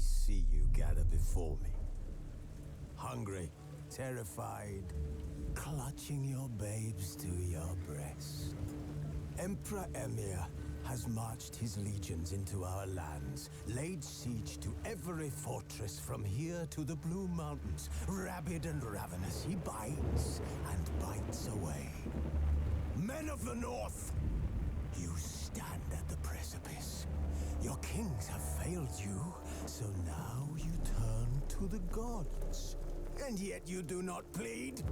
see you gather before me. Hungry, terrified, clutching your babes to your breast. Emperor Emir has marched his legions into our lands, laid siege to every fortress from here to the Blue Mountains. Rabid and ravenous, he bites and bites away. Men of the North, you stand at the precipice. Your kings have failed you, so now you turn to the gods. And yet you do not plead.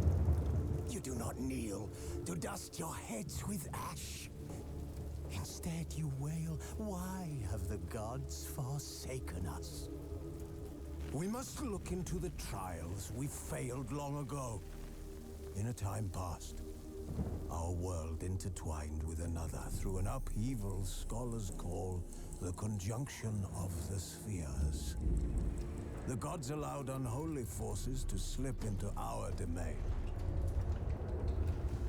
You do not kneel to dust your heads with ash. Instead you wail, why have the gods forsaken us? We must look into the trials we failed long ago. In a time past, our world intertwined with another through an upheaval scholars call the conjunction of the spheres. The gods allowed unholy forces to slip into our domain.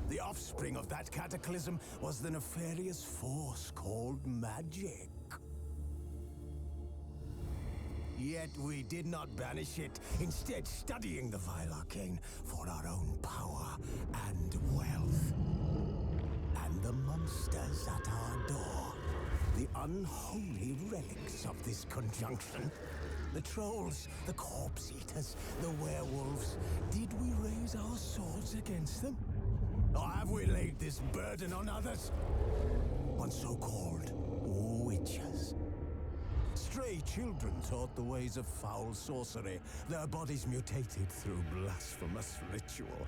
The offspring of that cataclysm was the nefarious force called magic. Yet we did not banish it, instead studying the vile arcane for our own power and wealth. And the monsters at our door, the unholy relics of this conjunction. The trolls, the corpse eaters, the werewolves. Did we raise our swords against them? Or have we laid this burden on others? On so-called witches. Stray children taught the ways of foul sorcery, their bodies mutated through blasphemous ritual.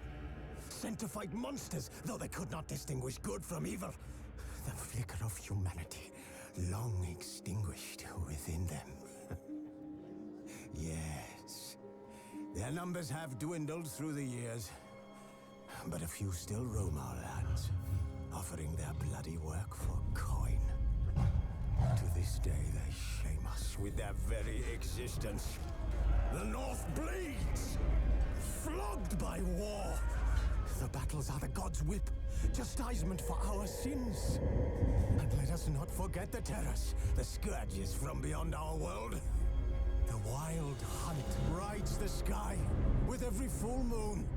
Sent to fight monsters, though they could not distinguish good from evil. The flicker of humanity, long extinguished within them. Yes, their numbers have dwindled through the years, but a few still roam our lands, offering their bloody work for coin. To this day, they shame us with their very existence. The North bleeds, flogged by war. The battles are the gods' whip, chastisement for our sins. And let us not forget the terrors, the scourges from beyond our world. The wild hunt rides the sky with every full moon.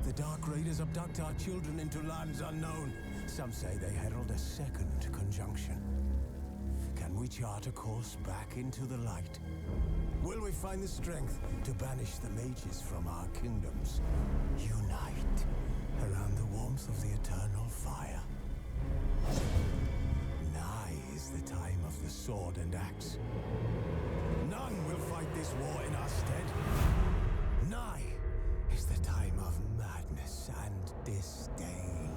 The Dark Raiders abduct our children into lands unknown. Some say they herald a second conjunction. Can we chart a course back into the light? Will we find the strength to banish the mages from our kingdoms? Unite around the warmth of the eternal fire. Nigh is the time of the sword and axe. None will fight this war in our stead. Nigh is the time of madness and disdain.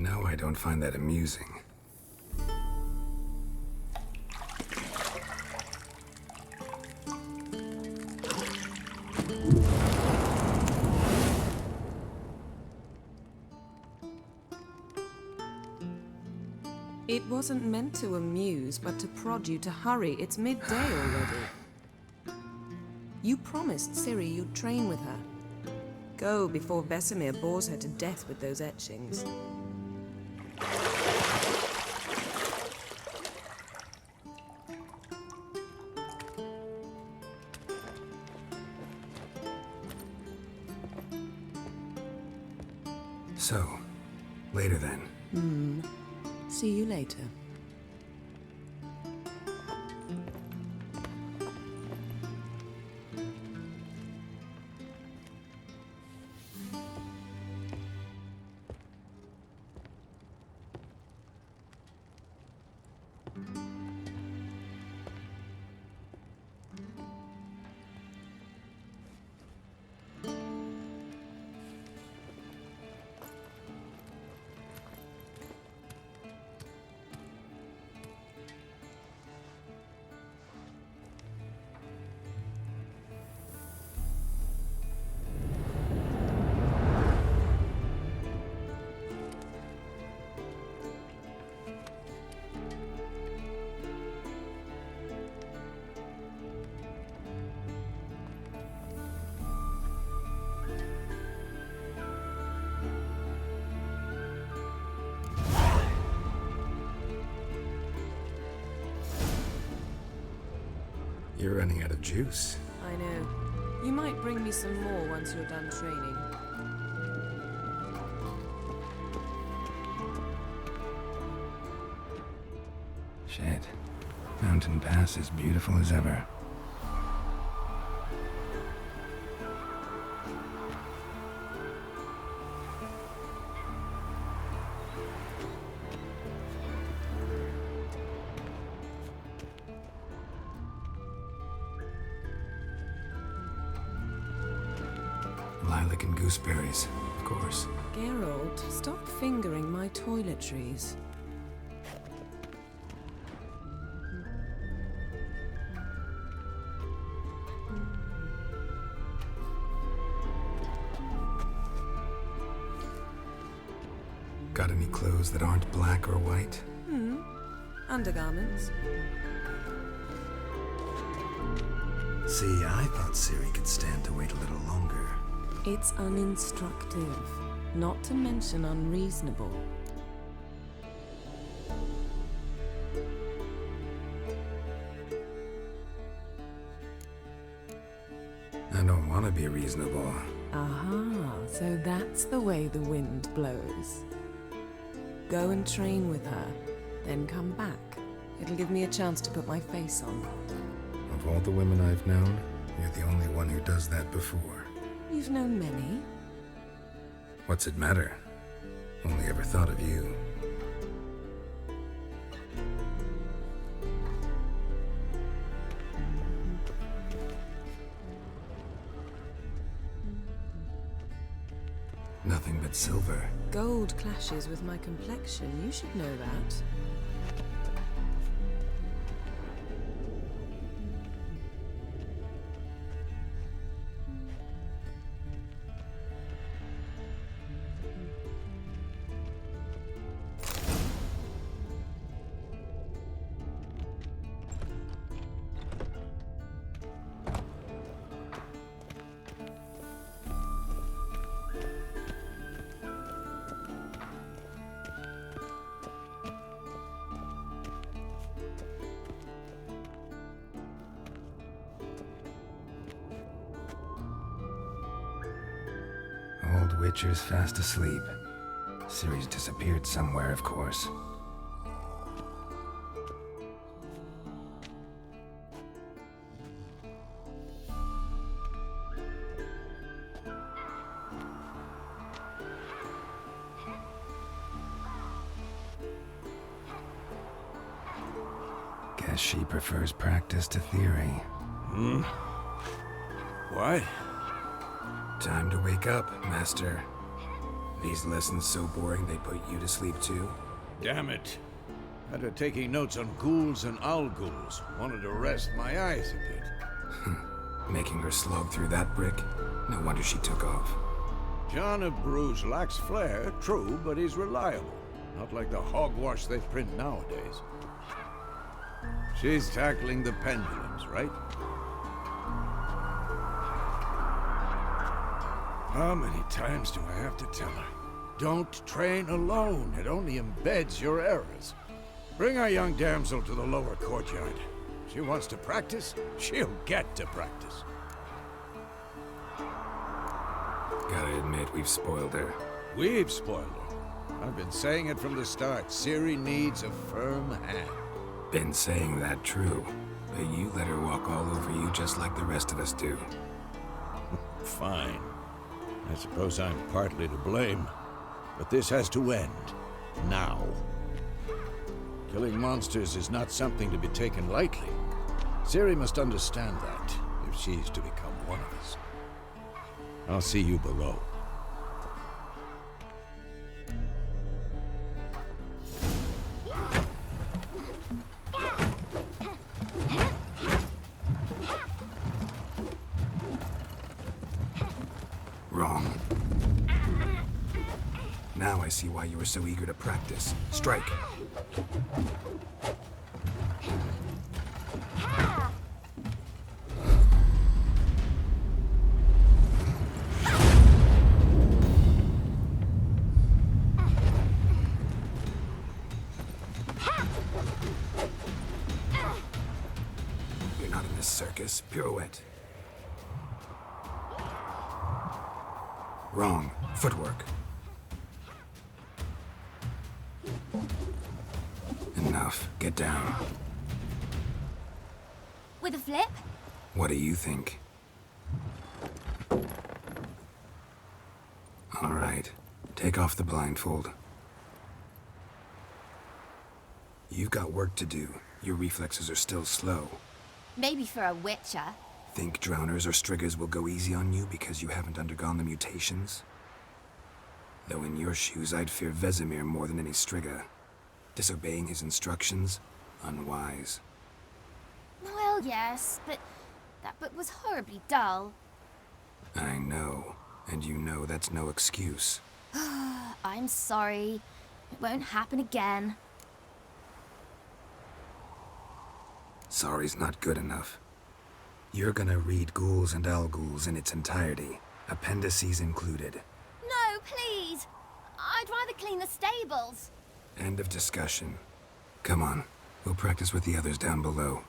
know I don't find that amusing. It wasn't meant to amuse, but to prod you to hurry. It's midday already. You promised Ciri you'd train with her. Go before Vesemir bores her to death with those etchings. So, later then. See you later. You're running out of juice. I know. You might bring me some more once you're done training. Shit. Mountain Pass is beautiful as ever. Lilac and gooseberries, of course. Geralt, stop fingering my toiletries. Got any clothes that aren't black or white? Undergarments. See, I thought Ciri could stand to wait a little longer. It's uninstructive, not to mention unreasonable. I don't want to be reasonable. Aha, so that's the way the wind blows. Go and train with her, then come back. It'll give me a chance to put my face on. Of all the women I've known, you're the only one who does that before. You've known many. What's it matter? Only ever thought of you. Nothing but silver. Gold clashes with my complexion. You should know that. Old Witcher's fast asleep. Ciri's disappeared somewhere, of course. Guess she prefers practice to theory. Why? Time to wake up, Master. These lessons so boring they put you to sleep too? Damn it. After taking notes on ghouls and owl-ghouls, wanted to rest my eyes a bit. Making her slog through that brick? No wonder she took off. John of Bruges lacks flair, true, but he's reliable. Not like the hogwash they print nowadays. She's tackling the pendulums, right? How many times do I have to tell her? Don't train alone. It only embeds your errors. Bring our young damsel to the lower courtyard. She wants to practice, she'll get to practice. Gotta admit, we've spoiled her. We've spoiled her. I've been saying it from the start. Ciri needs a firm hand. Been saying that true, but you let her walk all over you just like the rest of us do. Fine. I suppose I'm partly to blame. But this has to end. Now. Killing monsters is not something to be taken lightly. Ciri must understand that, if she's to become one of us. I'll see you below. Wrong. Now I see why you were so eager to practice. Strike. You're not in this circus. Pirouette. Wrong. Footwork. Enough. Get down. With a flip? What do you think? All right. Take off the blindfold. You've got work to do. Your reflexes are still slow. Maybe for a witcher. Think drowners or striggers will go easy on you because you haven't undergone the mutations? Though in your shoes, I'd fear Vesemir more than any strigger. Disobeying his instructions? Unwise. Well, yes, but that book was horribly dull. I know. And you know that's no excuse. I'm sorry. It won't happen again. Sorry's not good enough. You're gonna read Ghouls and Owl-Ghouls in its entirety, appendices included. No, please! I'd rather clean the stables. End of discussion. Come on, we'll practice with the others down below.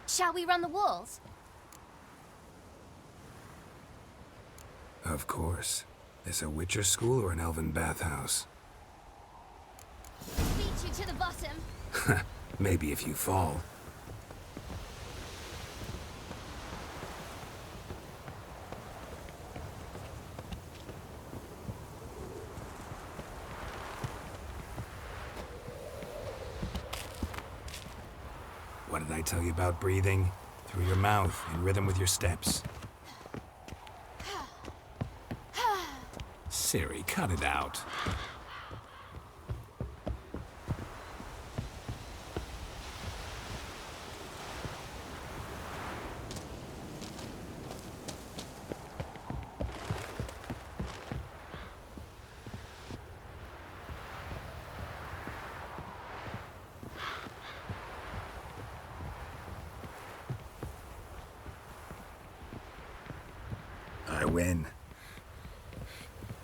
Shall we run the walls? Of course. This a Witcher school or an elven bathhouse? Beat you to the bottom. Maybe if you fall. What did I tell you about breathing? Through your mouth, in rhythm with your steps. Ciri, cut it out. I win.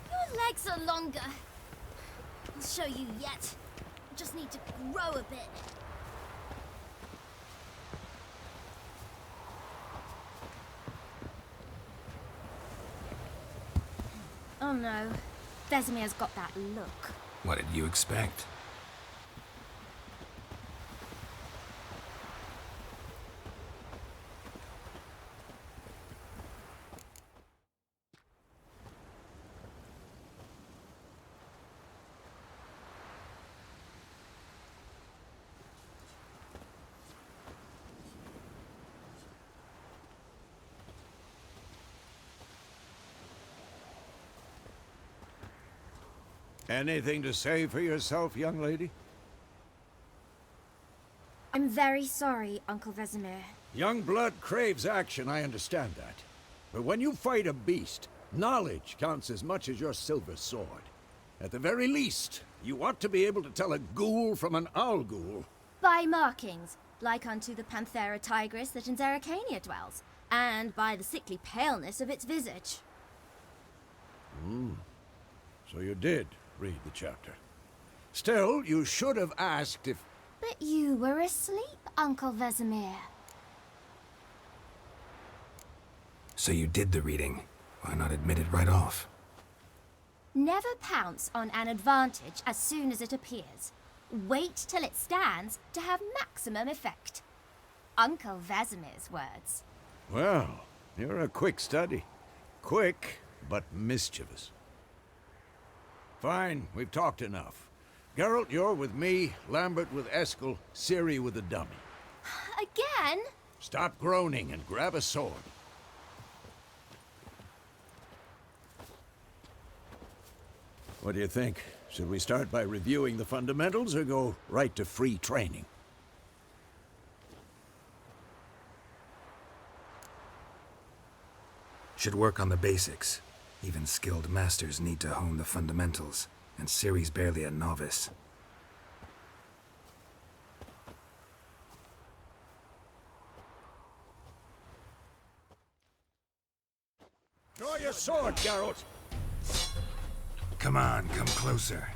Your legs are longer. I'll show you yet. I just need to grow a bit. Oh no. Vesemir's got that look. What did you expect? Anything to say for yourself, young lady? I'm very sorry, Uncle Vesemir. Young blood craves action, I understand that. But when you fight a beast, knowledge counts as much as your silver sword. At the very least, you ought to be able to tell a ghoul from an owl ghoul. By markings, like unto the Panthera tigris that in Zeracania dwells, and by the sickly paleness of its visage. So you did read the chapter. Still, you should have asked if... But you were asleep, Uncle Vesemir. So you did the reading. Why not admit it right off? Never pounce on an advantage as soon as it appears. Wait till it stands to have maximum effect. Uncle Vesemir's words. Well, you're a quick study. Quick, but mischievous. Fine, we've talked enough. Geralt, you're with me, Lambert with Eskel, Ciri with the dummy. Again? Stop groaning and grab a sword. What do you think? Should we start by reviewing the fundamentals or go right to free training? Should work on the basics. Even skilled masters need to hone the fundamentals, and Ciri's barely a novice. Draw your sword, Geralt! Come on, come closer.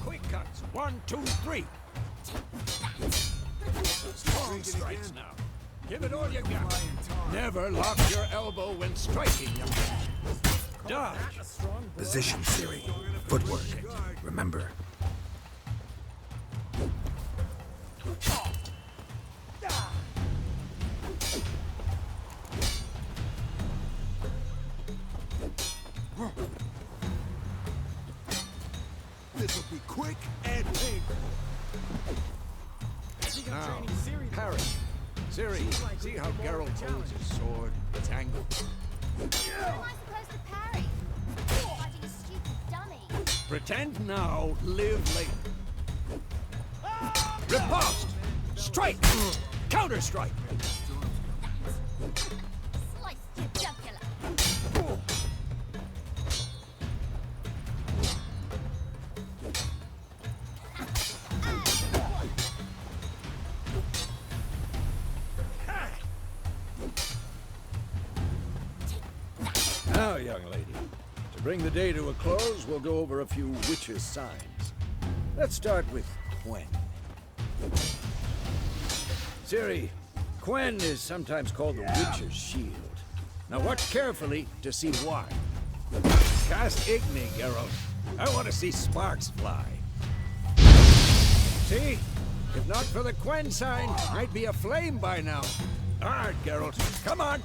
Quick cuts. 1, 2, 3. Strong strikes now. Give it all you got. Never lock your elbow when striking them. Dodge. Position, Ciri. Footwork. Remember. This'll be quick and painful. Now, parry. Ciri, see how Geralt holds his sword? It's angled. How am I supposed to parry? Fighting a stupid dummy. Pretend now, live later. Riposte! Strike! Counter-strike! Slice your jugular. Now, young lady, to bring the day to a close, we'll go over a few witches' signs. Let's start with Quen. Ciri, Quen is sometimes called the witch's shield. Now watch carefully to see why. Cast Igni, Geralt. I want to see sparks fly. See? If not for the Quen sign, I'd be aflame by now. Hard, Geralt. Come on!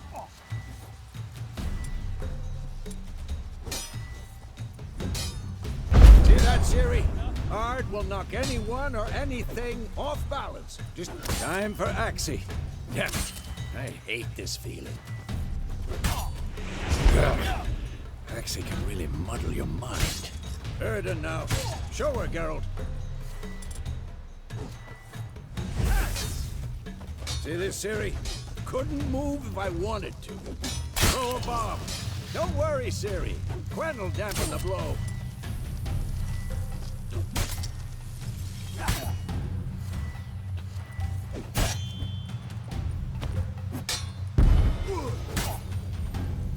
See that, Ciri? Ard will knock anyone or anything off balance. Just time for Axie. Yeah, I hate this feeling. Axie can really muddle your mind. Erden now. Show her, Geralt. See this, Ciri? Couldn't move if I wanted to. Throw a bomb. Don't worry, Ciri. Quen will dampen the blow.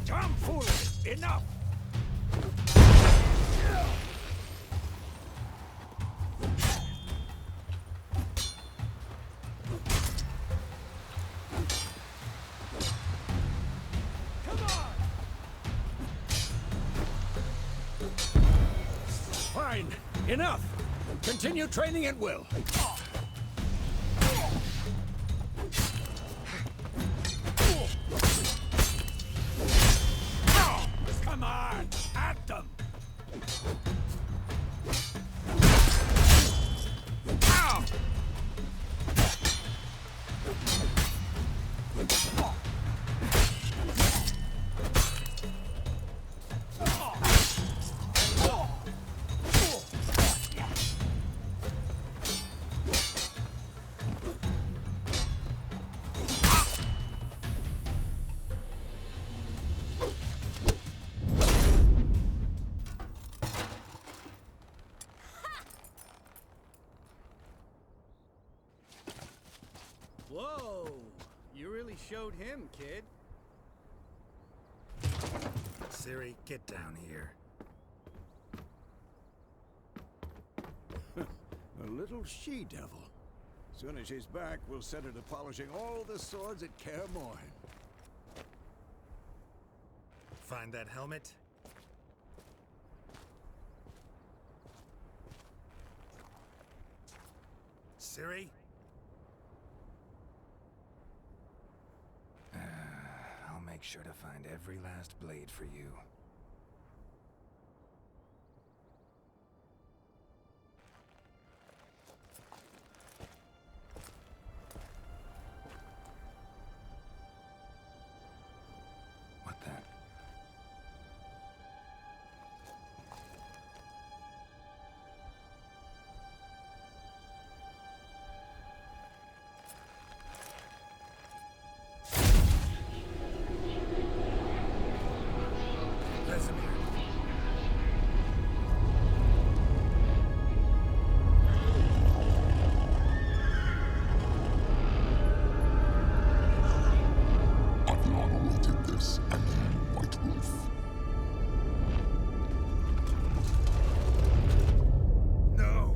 Tomfoolery! Enough! Come on! Fine. Enough. Continue training at will. Come on! At them! Ow! Whoa! You really showed him, kid. Ciri, get down here. A little she-devil. Soon as she's back, we'll set her to polishing all the swords at Kaer Morhen. Find that helmet? Ciri? I'll make sure to find every last blade for you. What the? Vesemir. Aviana wanted this, and you, White Wolf. No!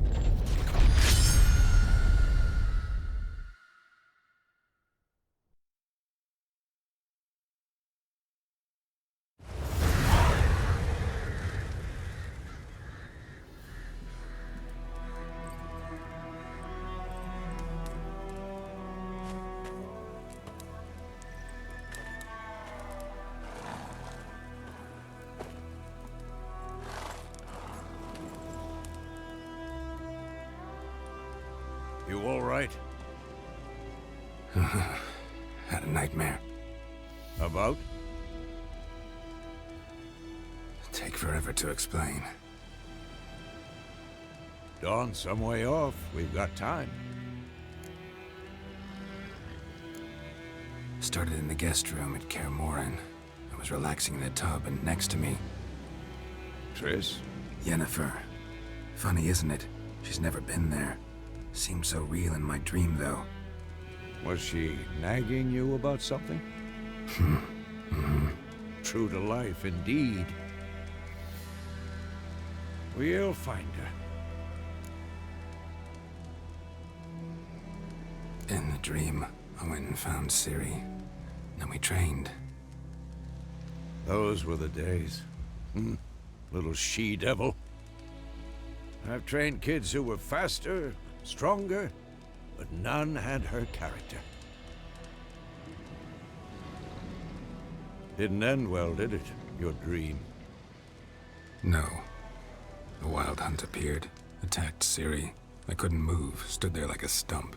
You all right? Had a nightmare. About? Take forever to explain. Dawn's some way off. We've got time. Started in the guest room at Kaer Morhen. I was relaxing in a tub, and next to me, Triss? Yennefer. Funny, isn't it? She's never been there. Seemed so real in my dream, though. Was she nagging you about something? True to life, indeed. We'll find her. In the dream, I went and found Ciri. Then we trained. Those were the days. Little she-devil. I've trained kids who were faster, stronger, but none had her character. Didn't end well, did it? Your dream? No. A wild hunt appeared, attacked Ciri. I couldn't move, stood there like a stump.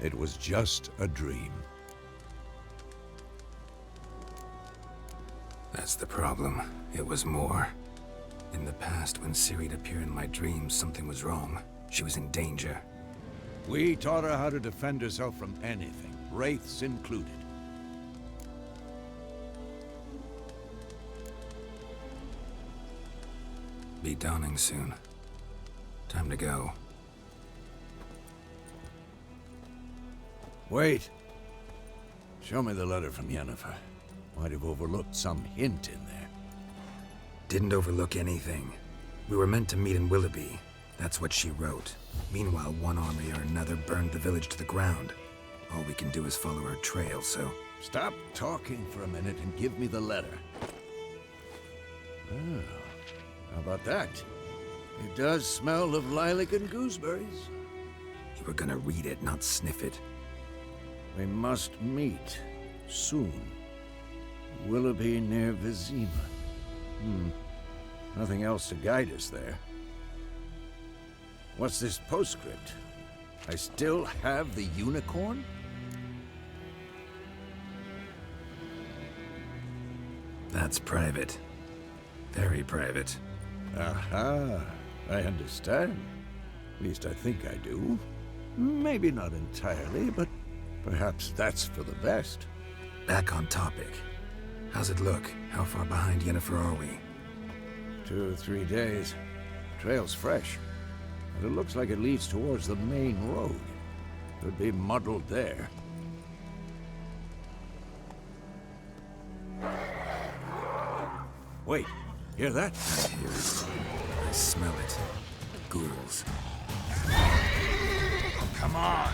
It was just a dream. That's the problem. It was more. In the past, when Ciri'd appear in my dreams, something was wrong. She was in danger. We taught her how to defend herself from anything, wraiths included. Be dawning soon. Time to go. Wait. Show me the letter from Yennefer. Might have overlooked some hint in there. Didn't overlook anything. We were meant to meet in Willoughby. That's what she wrote. Meanwhile, one army or another burned the village to the ground. All we can do is follow her trail, so... Stop talking for a minute and give me the letter. Oh, how about that? It does smell of lilac and gooseberries. You were gonna read it, not sniff it. We must meet soon. Willoughby near Vizima. Nothing else to guide us there. What's this postscript? I still have the unicorn? That's private. Very private. Aha, I understand. At least I think I do. Maybe not entirely, but perhaps that's for the best. Back on topic. How's it look? How far behind Yennefer are we? 2 or 3 days. Trail's fresh. But it looks like it leads towards the main road. Could be muddled there. Wait, hear that? I hear it. I smell it. Ghouls. Come on!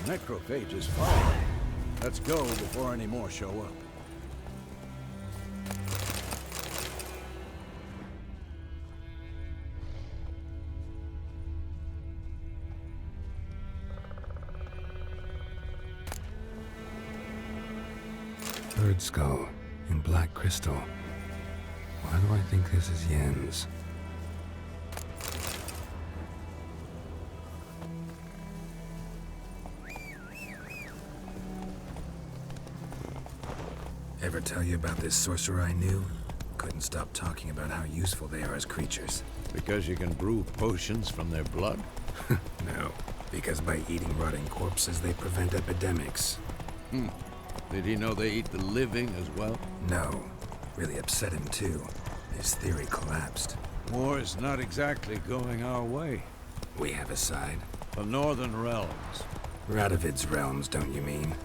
Necrophages follow. Let's go before any more show up. Bird skull in black crystal. Why do I think this is Yen's? Ever tell you about this sorcerer I knew? Couldn't stop talking about how useful they are as creatures. Because you can brew potions from their blood? No, because by eating rotting corpses, they prevent epidemics. Did he know they eat the living as well? No. Really upset him, too. His theory collapsed. War is not exactly going our way. We have a side. The Northern Realms. Radovid's realms, don't you mean?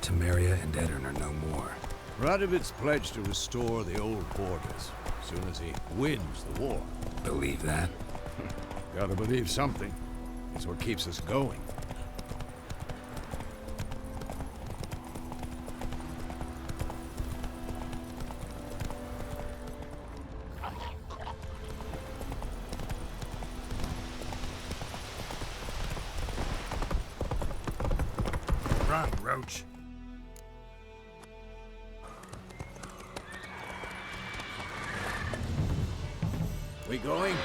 Temeria and Edirn are no more. Radovid's pledged to restore the old borders as soon as he wins the war. Believe that? Gotta believe something. It's what keeps us going. Run, Roach. We going?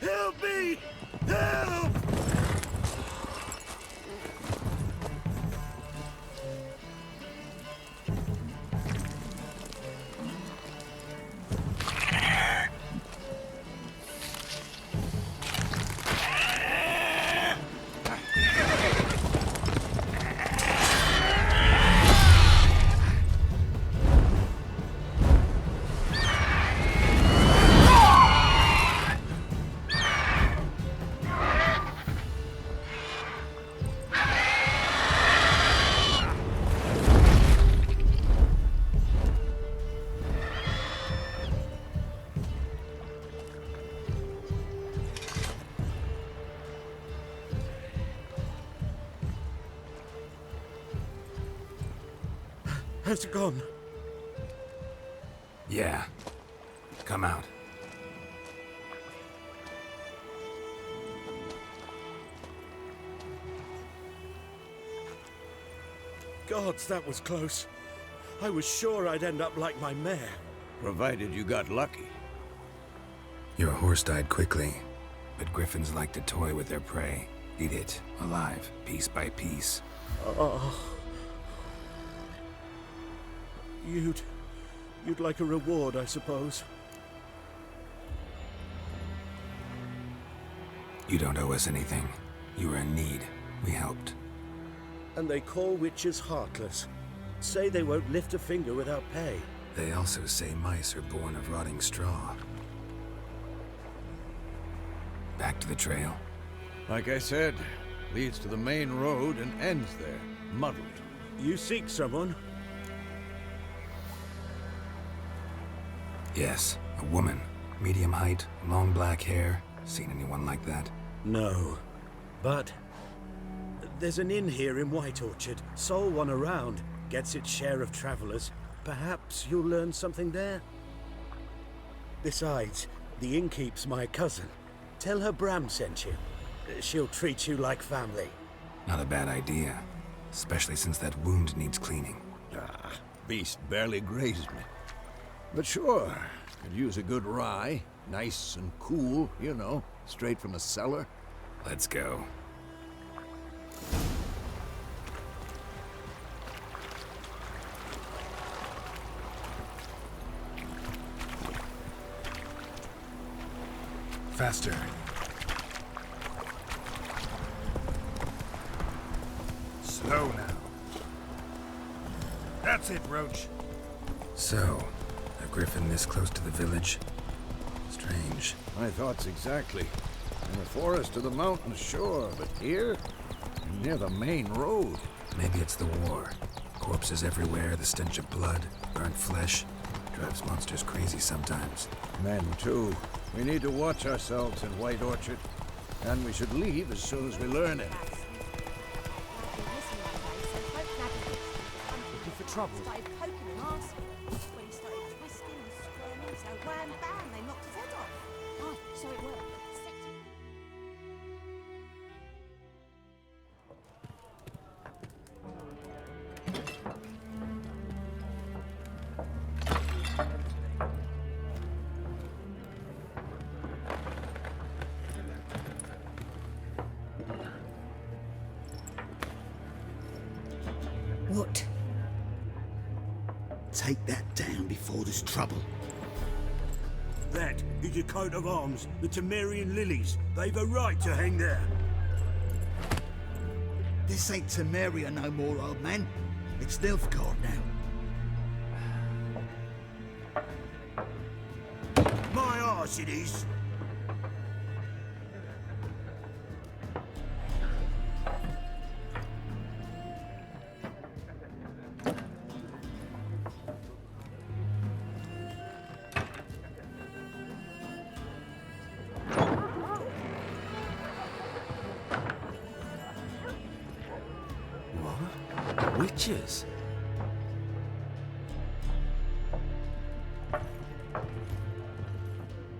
Help me! Help! Has it gone? Yeah. Come out. Gods, that was close. I was sure I'd end up like my mare. Provided you got lucky. Your horse died quickly, but griffins like to toy with their prey. Eat it, alive, piece by piece. Oh. You'd like a reward, I suppose. You don't owe us anything. You were in need. We helped. And they call witches heartless. Say they won't lift a finger without pay. They also say mice are born of rotting straw. Back to the trail. Like I said, leads to the main road and ends there, muddled. You seek someone? Yes, a woman. Medium height, long black hair. Seen anyone like that? No. But there's an inn here in White Orchard. Sole one around. Gets its share of travelers. Perhaps you'll learn something there? Besides, the innkeep's my cousin. Tell her Bram sent you. She'll treat you like family. Not a bad idea. Especially since that wound needs cleaning. Beast barely grazed me. But sure, could use a good rye. Nice and cool, you know, straight from a cellar. Let's go. Faster. Slow now. That's it, Roach. So, a griffin this close to the village? Strange. My thoughts exactly. In the forest or the mountains, sure, but here? Near the main road. Maybe it's the war. Corpses everywhere, the stench of blood, burnt flesh. Drives monsters crazy sometimes. Men, too. We need to watch ourselves in White Orchard. And we should leave as soon as we learn it. Looking for trouble. Started poking and asking. When he started twisting and squirming, so wham bam, they knocked his head off. Oh, so it worked. What? Take that down before there's trouble. That is your coat of arms, the Temerian lilies. They've a right to hang there. This ain't Temeria no more, old man. It's Nilfgaard now. My arse it is. Witches?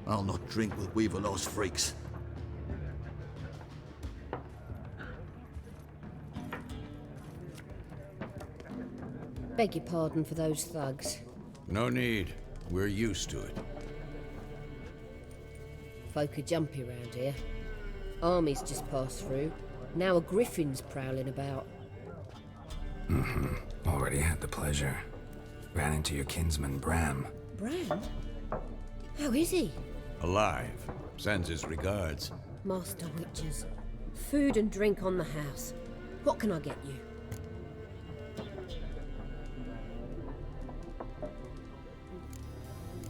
I'll not drink with Weaverlaw's freaks. Beg your pardon for those thugs. No need. We're used to it. Folk are jumpy round here. Armies just passed through. Now a griffin's prowling about. Already had the pleasure. Ran into your kinsman, Bram. Bram? How is he? Alive. Sends his regards. Master Witches. Food and drink on the house. What can I get you?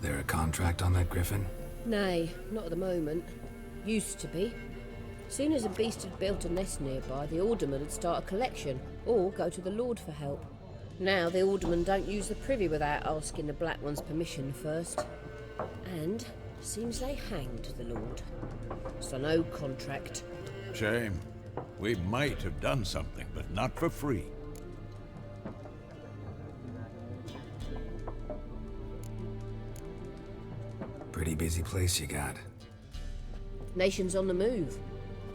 There a contract on that griffin? Nay, not at the moment. Used to be. Soon as a beast had built a nest nearby, the alderman would start a collection, or go to the Lord for help. Now the alderman don't use the privy without asking the Black One's permission first. And seems they hanged the Lord. So no contract. Shame. We might have done something, but not for free. Pretty busy place you got. Nations on the move.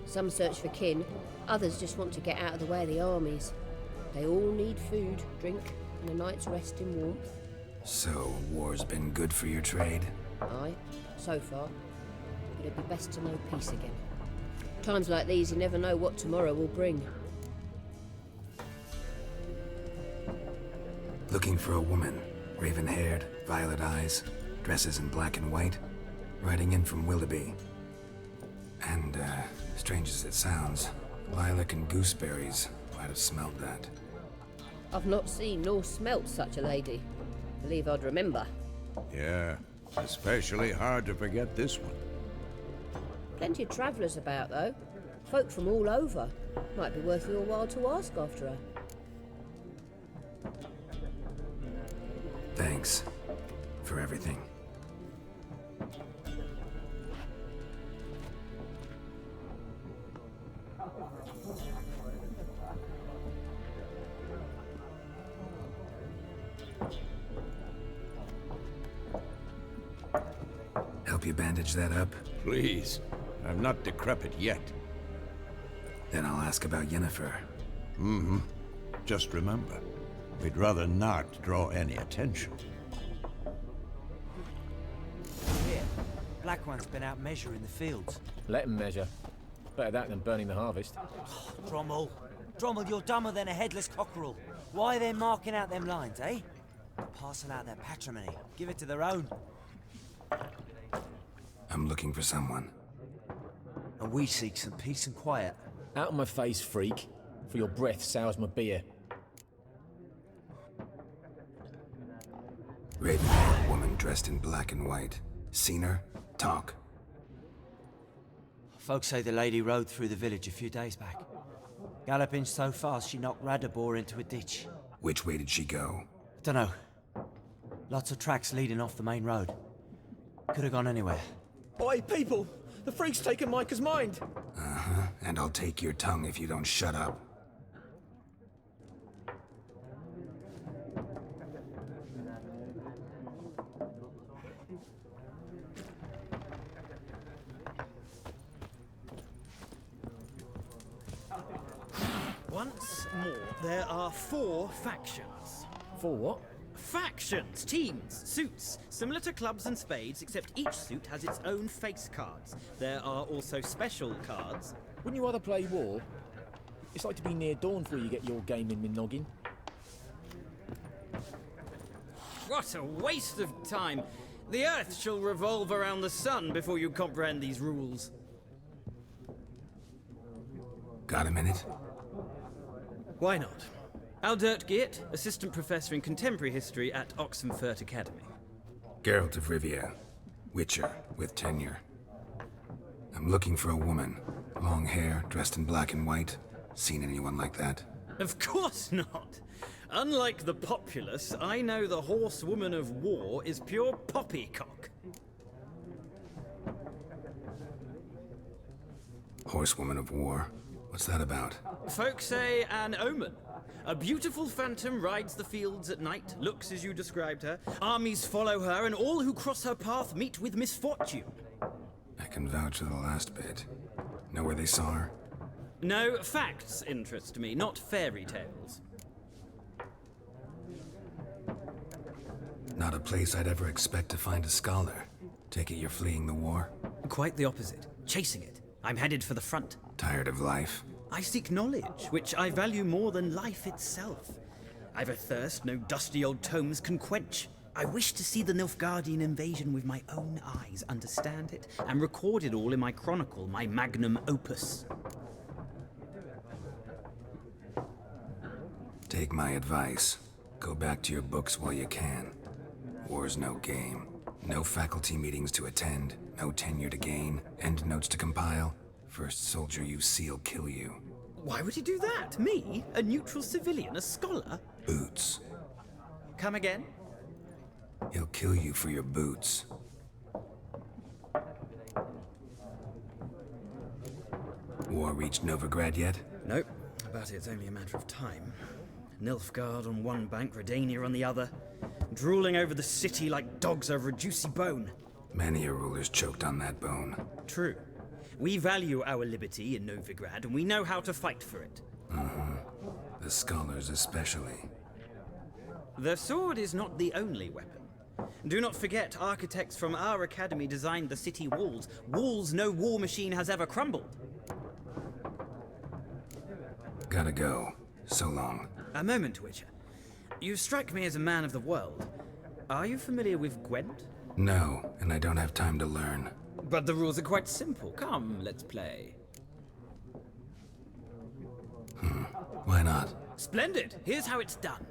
Some search for kin, others just want to get out of the way of the armies. They all need food, drink, and a night's rest in warmth. So, war's been good for your trade? Aye, so far. But it'd be best to know peace again. Times like these, you never know what tomorrow will bring. Looking for a woman. Raven-haired, violet eyes, dresses in black and white. Riding in from Willoughby. And, strange as it sounds, Lilac and Gooseberries might have smelled that. I've not seen nor smelt such a lady. Believe I'd remember. Yeah, especially hard to forget this one. Plenty of travellers about, though. Folk from all over. Might be worth your while to ask after her. Thanks for everything. Help you bandage that up? Please. I'm not decrepit yet. Then I'll ask about Yennefer. Just remember, we'd rather not draw any attention. Here, Black One's been out measuring the fields. Let 'em measure. Better that than burning the harvest. Drommel. Drommel, you're dumber than a headless cockerel. Why are they marking out them lines, eh? Parcel out their patrimony. Give it to their own. I'm looking for someone. And we seek some peace and quiet. Out of my face, freak. For your breath sours my beer. Raven, woman dressed in black and white. Seen her? Talk. Folks say the lady rode through the village a few days back. Galloping so fast she knocked Radabor into a ditch. Which way did she go? Dunno. Lots of tracks leading off the main road. Could have gone anywhere. Oi, people! The freak's taken Micah's mind! Uh-huh, and I'll take your tongue if you don't shut up. Once more, there are 4 factions. 4 what? Factions, teams, suits, similar to clubs and spades, except each suit has its own face cards. There are also special cards. Wouldn't you rather play war? It's like to be near dawn before you get your game in noggin. What a waste of time! The Earth shall revolve around the sun before you comprehend these rules. Got a minute? Why not? Aldert Geert, Assistant Professor in Contemporary History at Oxenfurt Academy. Geralt of Rivia. Witcher, with tenure. I'm looking for a woman. Long hair, dressed in black and white. Seen anyone like that? Of course not! Unlike the populace, I know the horsewoman of war is pure poppycock. Horsewoman of war? What's that about? Folk say an omen. A beautiful phantom rides the fields at night, looks as you described her. Armies follow her, and all who cross her path meet with misfortune. I can vouch for the last bit. Know where they saw her? No, facts interest me, not fairy tales. Not a place I'd ever expect to find a scholar. Take it you're fleeing the war? Quite the opposite. Chasing it. I'm headed for the front. Tired of life? I seek knowledge, which I value more than life itself. I've a thirst no dusty old tomes can quench. I wish to see the Nilfgaardian invasion with my own eyes, understand it, and record it all in my chronicle, my magnum opus. Take my advice. Go back to your books while you can. War's no game. No faculty meetings to attend, no tenure to gain, endnotes to compile. First soldier you see'll kill you. Why would he do that? Me? A neutral civilian? A scholar? Boots. Come again? He'll kill you for your boots. War reached Novigrad yet? Nope, but it's only a matter of time. Nilfgaard on one bank, Redania on the other, drooling over the city like dogs over a juicy bone. Many a ruler's choked on that bone. True. We value our liberty in Novigrad, and we know how to fight for it. The scholars especially. The sword is not the only weapon. Do not forget, architects from our academy designed the city walls. Walls no war machine has ever crumbled. Gotta go. So long. A moment, Witcher. You strike me as a man of the world. Are you familiar with Gwent? No, and I don't have time to learn. But the rules are quite simple. Come, let's play. Why not? Splendid. Here's how it's done.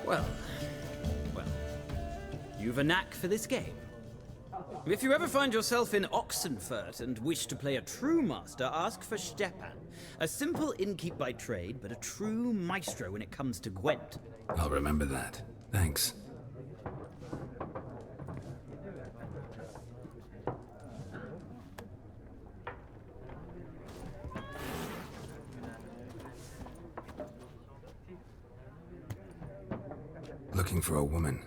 Well, you've a knack for this game. If you ever find yourself in Oxenfurt and wish to play a true master, ask for Stepan. A simple innkeep by trade, but a true maestro when it comes to Gwent. I'll remember that. Thanks. Looking for a woman.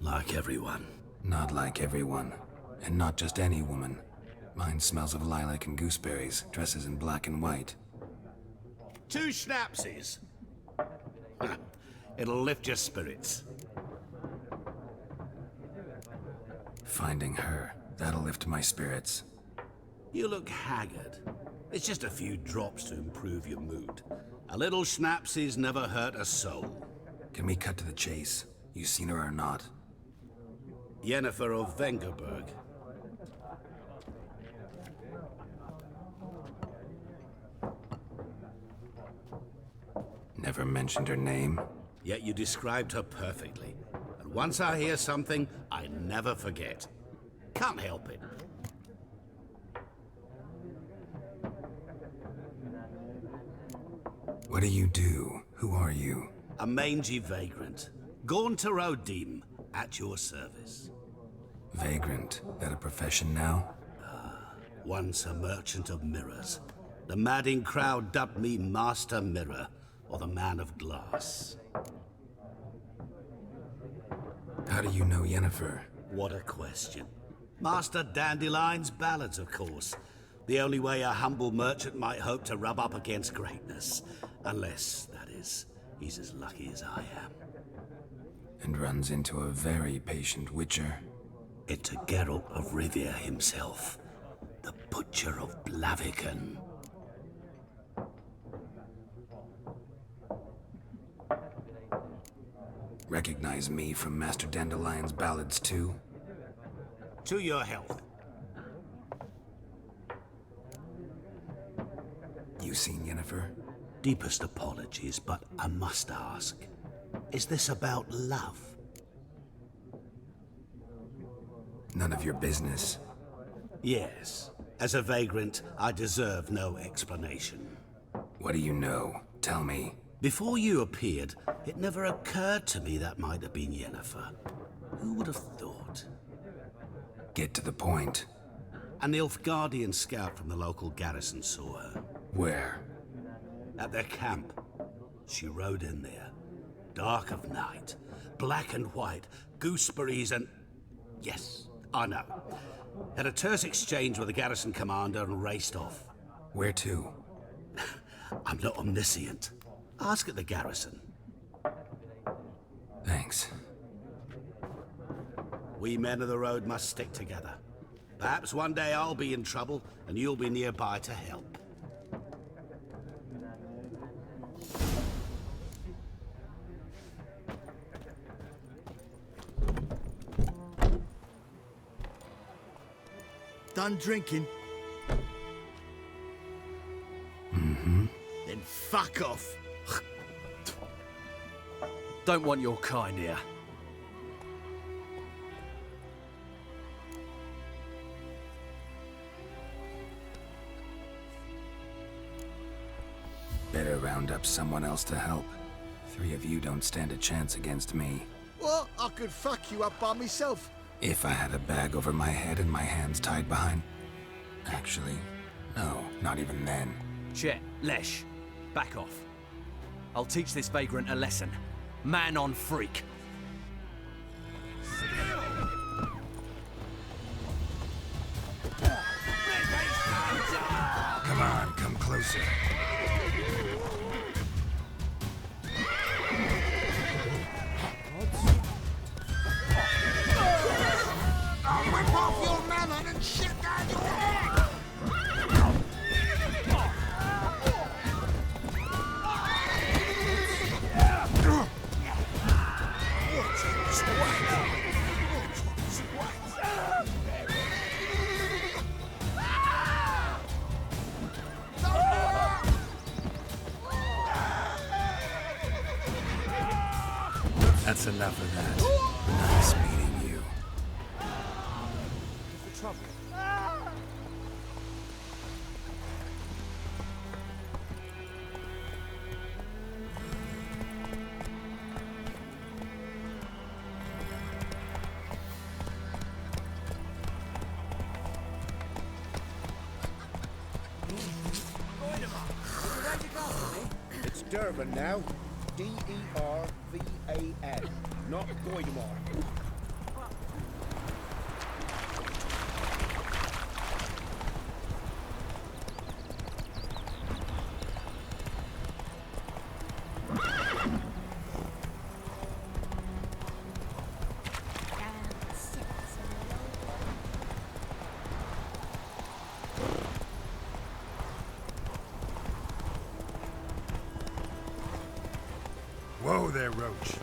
Like everyone. Not like everyone. And not just any woman. Mine smells of lilac and gooseberries, dresses in black and white. 2 schnapsies. It'll lift your spirits. Finding her, that'll lift my spirits. You look haggard. It's just a few drops to improve your mood. A little schnapsies never hurt a soul. Can we cut to the chase? You seen her or not? Yennefer of Vengerberg. Never mentioned her name. Yet you described her perfectly. And once I hear something, I never forget. Can't help it. What do you do? Who are you? A mangy vagrant. Gaunter Odim, at your service. Vagrant? That a profession now? Once a merchant of mirrors. The madding crowd dubbed me Master Mirror, or the Man of Glass. How do you know Yennefer? What a question. Master Dandelion's ballads, of course. The only way a humble merchant might hope to rub up against greatness. Unless, that is, he's as lucky as I am. And runs into a very patient witcher. It's a Geralt of Rivia himself. The Butcher of Blaviken. Recognize me from Master Dandelion's ballads too? To your health. You seen Yennefer? Deepest apologies, but I must ask. Is this about love? None of your business. Yes. As a vagrant, I deserve no explanation. What do you know? Tell me. Before you appeared, it never occurred to me that might have been Yennefer. Who would have thought? Get to the point. An Nilfgaardian scout from the local garrison saw her. Where? At their camp. She rode in there. Dark of night. Black and white. Gooseberries and... Yes, I know. Had a terse exchange with the garrison commander and raced off. Where to? I'm not omniscient. Ask at the garrison. Thanks. We men of the road must stick together. Perhaps one day I'll be in trouble and you'll be nearby to help. Done drinking? Mm-hmm. Then fuck off. Don't want your kind here. Better round up someone else to help. 3 of you don't stand a chance against me. What? I could fuck you up by myself. If I had a bag over my head and my hands tied behind... Actually, no, not even then. Chet, Lesh, back off. I'll teach this vagrant a lesson. Man on freak. Come on, come closer. I'll whip off your melon and shit down your neck! That's enough of that. Nice meeting you. What's the trouble? It's Durban now. D-E-R-V-A-N, not Goidemar. Whoa there, Roach.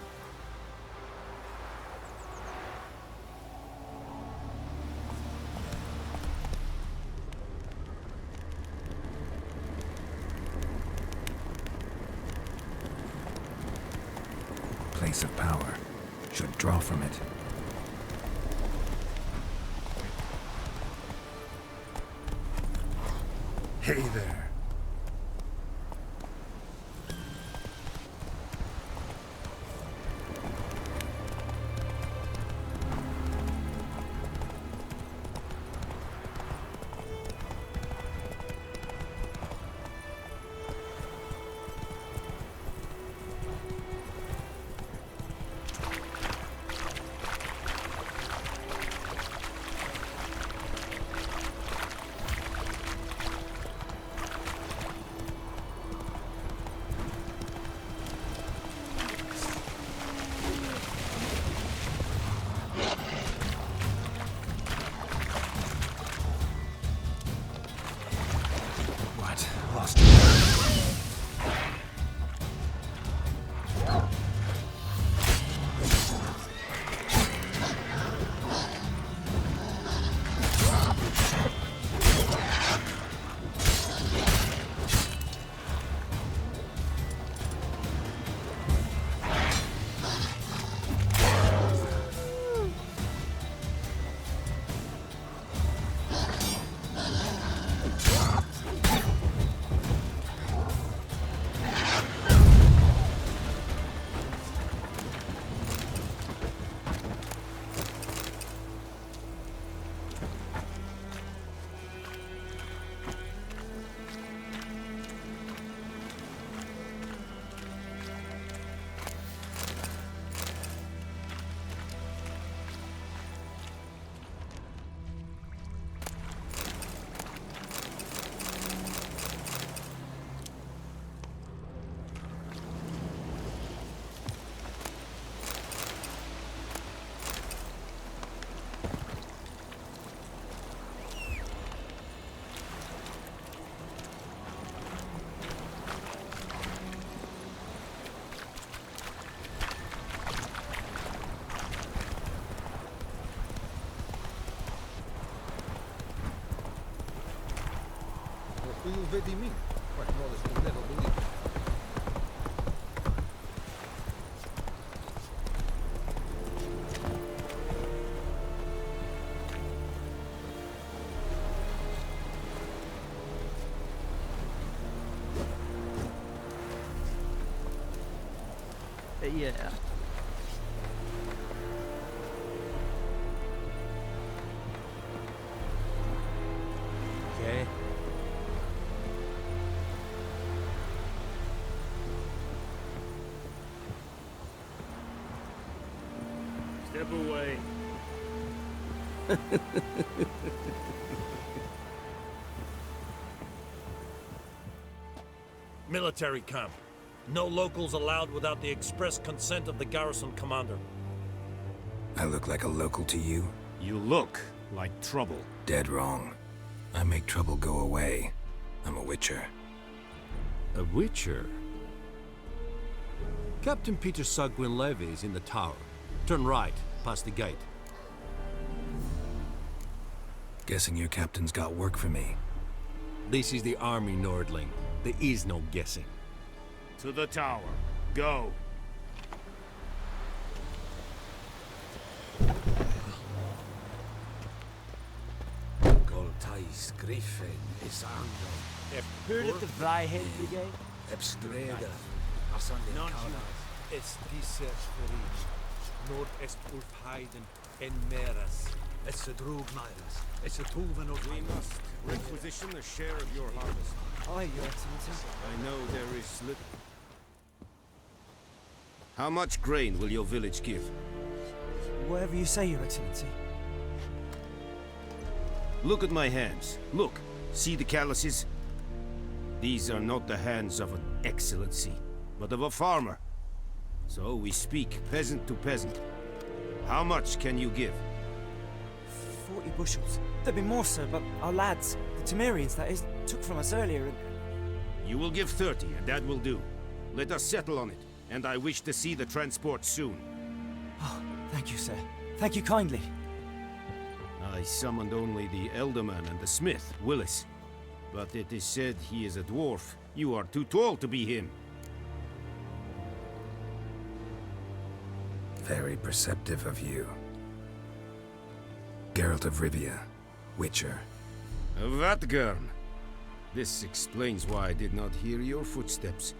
Place of power. Should draw from it. Hey there. already mean? What Wallace will never believe. Yeah. Okay. Step away. Military camp. No locals allowed without the express consent of the garrison commander. I look like a local to you? You look like trouble. Dead wrong. I make trouble go away. I'm a witcher. A witcher? Captain Peter Sagwin Levy is in the tower. Turn right, past the gate. Guessing your captain's got work for me. This is the army, Nordling. There is no guessing. To the tower. Go. Goltais Griffin is angel. Hörde de vrijheid brigade? Ebstreda. Asande Kaunas. Es dices Ferig. Nord est Ulfheiden en Meras. It's a Drugmeiras. It's a Tuvan of We must requisition a share of your harvest. Aye, Your Excellency. I know there is little. How much grain will your village give? Whatever you say, Your Excellency. Look at my hands. Look. See the calluses? These are not the hands of an excellency, but of a farmer. So we speak peasant to peasant. How much can you give? 40 bushels. There'd be more, sir, but our lads, the Temerians, that is, took from us earlier and... You will give 30, and that will do. Let us settle on it, and I wish to see the transport soon. Oh, thank you, sir. Thank you kindly. I summoned only the Elderman and the smith, Willis. But it is said he is a dwarf. You are too tall to be him. Very perceptive of you. Geralt of Rivia, Witcher. Vatgern! This explains why I did not hear your footsteps.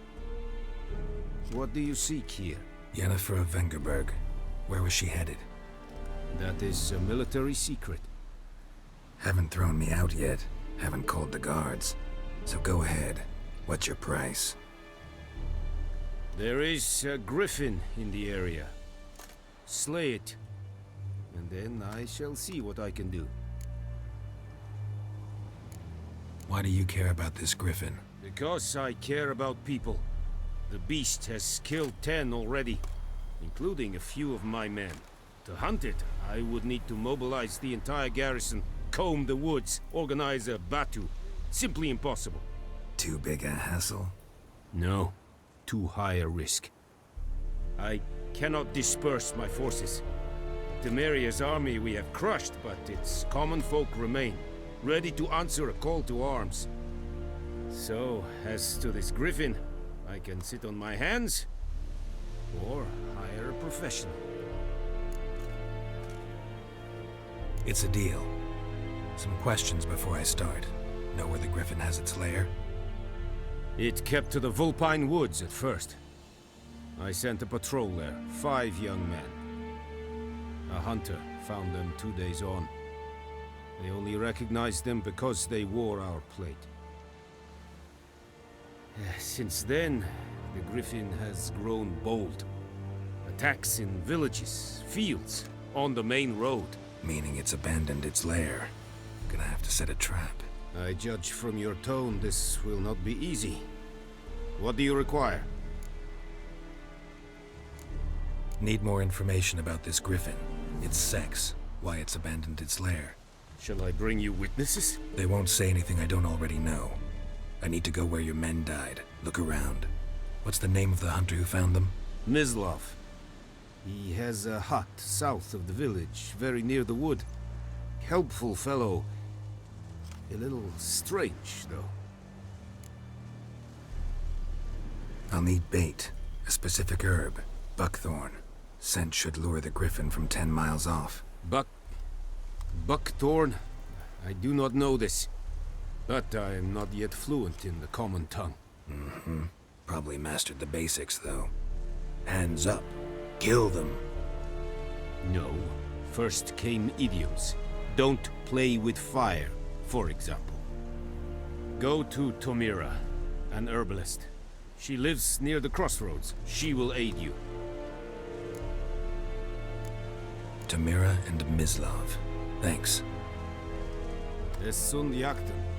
What do you seek here? Yennefer of Vengerberg. Where was she headed? That is a military secret. Haven't thrown me out yet. Haven't called the guards. So go ahead. What's your price? There is a griffin in the area. Slay it. And then I shall see what I can do. Why do you care about this griffin? Because I care about people. The beast has killed 10 already, including a few of my men. To hunt it, I would need to mobilize the entire garrison, comb the woods, organize a batu. Simply impossible. Too big a hassle? No. Too high a risk. I cannot disperse my forces. Temeria's army we have crushed, but its common folk remain, ready to answer a call to arms. So, as to this griffin, I can sit on my hands, or hire a professional. It's a deal. Some questions before I start. Know where the griffin has its lair? It kept to the Vulpine Woods at first. I sent a patrol there, 5 young men. A hunter found them 2 days on. They only recognized them because they wore our plate. Since then, the griffin has grown bold. Attacks in villages, fields, on the main road. Meaning it's abandoned its lair. Gonna have to set a trap. I judge from your tone this will not be easy. What do you require? Need more information about this griffin. Its sex, why it's abandoned its lair. Shall I bring you witnesses? They won't say anything I don't already know. I need to go where your men died. Look around. What's the name of the hunter who found them? Mislav. He has a hut south of the village, very near the wood. Helpful fellow. A little strange, though. I'll need bait, a specific herb, buckthorn. Scent should lure the griffin from 10 miles off. Buckthorn? I do not know this. But I am not yet fluent in the common tongue. Mm-hmm. Probably mastered the basics, though. Hands up. Kill them. No. First came idioms. Don't play with fire, for example. Go to Tomira, an herbalist. She lives near the crossroads. She will aid you. Tomira and Mislav. Thanks. Es Sund Jagden.